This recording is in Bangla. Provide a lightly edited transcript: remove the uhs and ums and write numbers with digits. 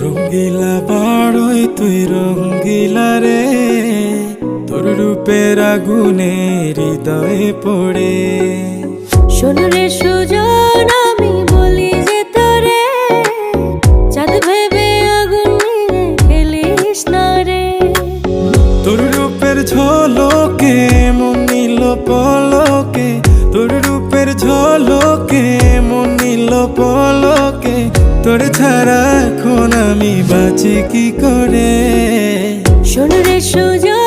রঙ্গিলা বাড়ই তুই রঙ্গিলা রে, তোর রূপের আগুনে হৃদয়ে পড়ে। শোন রে সুজন, আমি বলি যে তোরে, চাঁদ ভেবে আগুন নিয়ে খেলিস না রে। তোর রূপের ঝলকে মন নিল পলকে, তোর রূপের ঝলকে মন নিল পলকে। তোর ছাড়া এখন আমি বাঁচি কি করে। শোন রে সুজন,